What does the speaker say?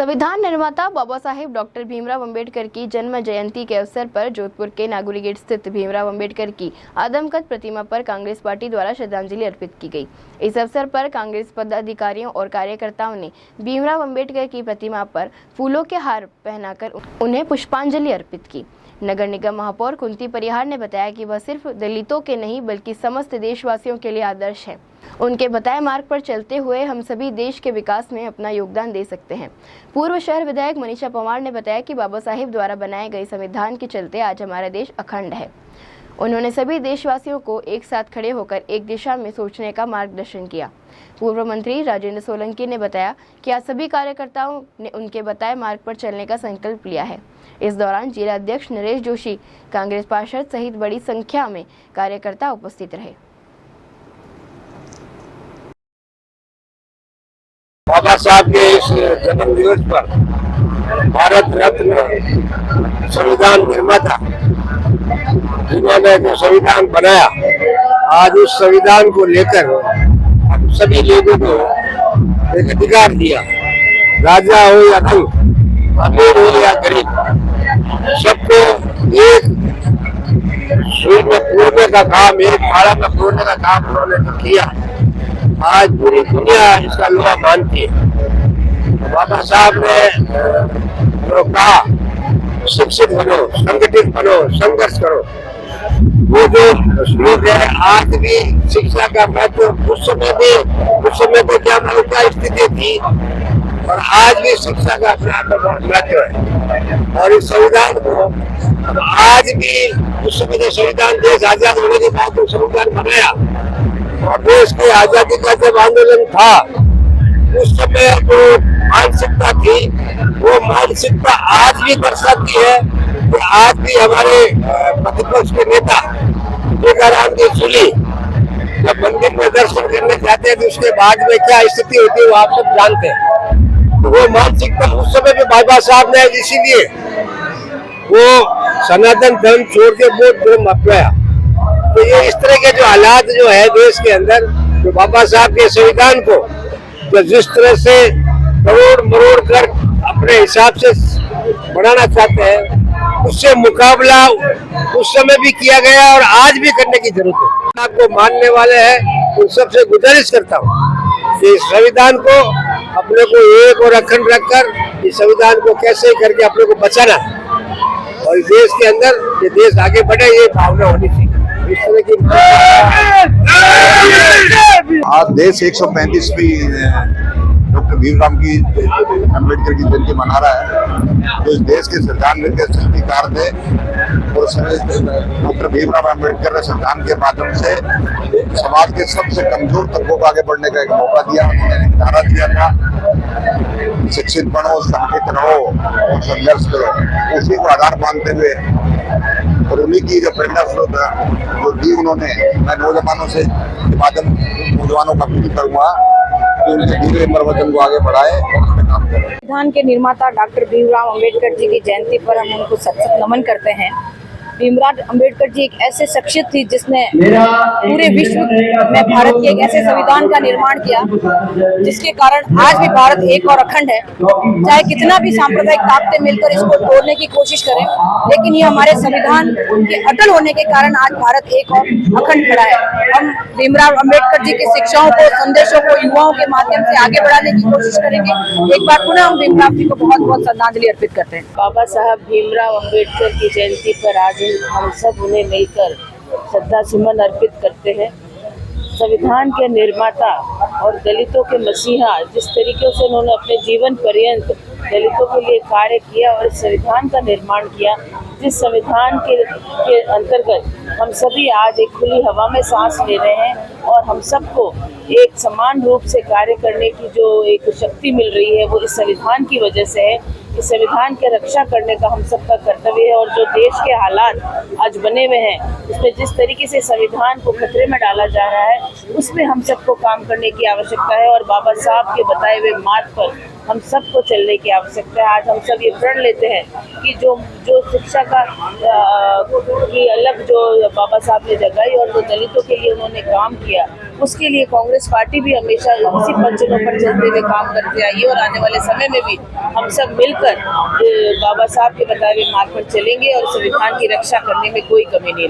संविधान निर्माता बाबा साहेब डॉक्टर भीमराव अंबेडकर की जन्म जयंती के अवसर पर जोधपुर के नागुरी गेट स्थित भीमराव अंबेडकर की आदमकद प्रतिमा पर कांग्रेस पार्टी द्वारा श्रद्धांजलि अर्पित की गई। इस अवसर पर कांग्रेस पदाधिकारियों और कार्यकर्ताओं ने भीमराव अंबेडकर की प्रतिमा पर फूलों के हार पहनाकर उन्हें पुष्पांजलि अर्पित की। नगर निगम महापौर कुंती परिहार ने बताया कि वह सिर्फ दलितों के नहीं बल्कि समस्त देशवासियों के लिए आदर्श है। उनके बताए मार्ग पर चलते हुए हम सभी देश के विकास में अपना योगदान दे सकते हैं। पूर्व शहर विधायक मनीषा पवार ने बताया कि बाबा साहेब द्वारा बनाए गए संविधान के चलते आज हमारा देश अखंड है। उन्होंने सभी देशवासियों को एक साथ खड़े होकर एक दिशा में सोचने का मार्गदर्शन किया। पूर्व मंत्री राजेंद्र सोलंकी ने बताया कि आज सभी कार्यकर्ताओं ने उनके बताए मार्ग पर चलने का संकल्प लिया है। इस दौरान जिला अध्यक्ष नरेश जोशी, कांग्रेस पार्षद सहित बड़ी संख्या में कार्यकर्ता उपस्थित रहे। बाबा साहब के इस जन्म दिवस पर भारत रत्न संविधान निर्माता जिन्होंने जो संविधान बनाया, आज उस संविधान को लेकर हम सभी लोगों को एक अधिकार दिया। राजा हो या धनी, अमीर हो या गरीब, सबको एक सूर्य में पूरने का काम, एक माला में पूरने का काम उन्होंने जो किया, आज पूरी दुनिया इसका लोहा मानती है। बाबा साहब ने जो कहा, शिक्षित बनो, संगठित बनो, संघर्ष करो, वो जो श्लोक है, आज भी शिक्षा का महत्व उस समय पे क्या स्थिति थी और आज भी शिक्षा का महत्व है। और इस संविधान को आज भी उस समय जो संविधान देश आजाद होने के बाद जो संविधान बनाया और देश की आजादी का जब आंदोलन था, उस समय जो मानसिकता थी, वो मानसिकता आज भी दर्शाती है कि आज भी हमारे प्रतिपक्ष के नेता टीकाराम की सूली जब मंदिर में दर्शन करने जाते हैं तो उसके बाद में क्या स्थिति होती है वो आप सब जानते हैं। तो वो मानसिकता उस समय पे बाबा साहब ने, इसीलिए वो सनातन धर्म छोड़ के बौद्ध धर्म अपनाया। तो ये इस तरह के जो हालात जो है देश के अंदर, जो बाबा साहब के संविधान को जो जिस तरह से तोड़ मरोड़ कर अपने हिसाब से बनाना चाहते हैं, उससे मुकाबला उस समय भी किया गया और आज भी करने की जरूरत है। आपको मानने वाले हैं, उन सबसे गुजारिश करता हूँ कि इस संविधान को अपने को एक और अखंड रखकर इस संविधान को कैसे करके अपने को बचाना है और इस देश के अंदर ये देश आगे बढ़े, ये भावना होनी चाहिए। इस तरह की आज देश 135वीं डॉक्टर भीमराव की अम्बेडकर की जयंती मना रहा है। तो इस देश के संविधान के शिल्पकार थे और डॉक्टर भीमराव अम्बेडकर ने संविधान के माध्यम से समाज के सबसे कमजोर तबकों को आगे बढ़ने का एक मौका दिया। उन्होंने एक नारा दिया था, शिक्षित बनो, संगठित रहो और संघर्ष करो। उसी को आधार मानते हुए और उन्हीं की जो प्रेरणा स्रोत जो दी उन्होंने, मैं नौजवानों से नौजवानों का अपील करूंगा कि उनके धीरे प्रवचन को आगे बढ़ाए और उसमें काम करें। संविधान के निर्माता डॉक्टर भीमराव अंबेडकर जी की जयंती पर हम उनको सत नमन करते हैं। भीमराव अंबेडकर जी एक ऐसे शख्सियत थी जिसने पूरे विश्व में भारत के एक ऐसे संविधान का निर्माण किया जिसके कारण आज भी भारत एक और अखंड है। चाहे कितना भी सांप्रदायिक ताकतें मिलकर इसको तोड़ने की कोशिश करें, लेकिन ये हमारे संविधान के अटल होने के कारण आज भारत एक और अखंड खड़ा है। हम भीमराव अंबेडकर जी की शिक्षाओं को, संदेशों को युवाओं के माध्यम से आगे बढ़ाने की कोशिश करेंगे। एक बार पुनः हम भीमराव जी को बहुत बहुत श्रद्धांजलि अर्पित करते हैं। बाबा साहब भीमराव अंबेडकर की जयंती पर आज हम सब उन्हें मिलकर श्रद्धा सुमन अर्पित करते हैं। संविधान के निर्माता और दलितों के मसीहा, जिस तरीके से उन्होंने अपने जीवन पर्यंत दलितों के लिए कार्य किया और संविधान का निर्माण किया, जिस संविधान के अंतर्गत हम सभी आज एक खुली हवा में सांस ले रहे हैं और हम सबको एक समान रूप से कार्य करने की जो एक शक्ति मिल रही है, वो इस संविधान की वजह से है। इस संविधान की रक्षा करने का हम सबका कर्तव्य है और जो देश के हालात आज बने हुए हैं, उसमें जिस तरीके से संविधान को खतरे में डाला जा रहा है, उसमें हम सबको काम करने की आवश्यकता है और बाबा साहब के बताए हुए मार्ग पर हम सबको चलने की आवश्यकता है। आज हम सब ये प्रण लेते हैं कि जो शिक्षा का की अलग जो बाबा साहब ने जगाई और जो दलितों के लिए उन्होंने काम किया, उसके लिए कांग्रेस पार्टी भी हमेशा उसी पंचों पर चलते हुए काम करते आई है और आने वाले समय में भी हम सब मिलकर बाबा साहब के बताए हुए मार्ग पर चलेंगे और संविधान की रक्षा करने में कोई कमी नहीं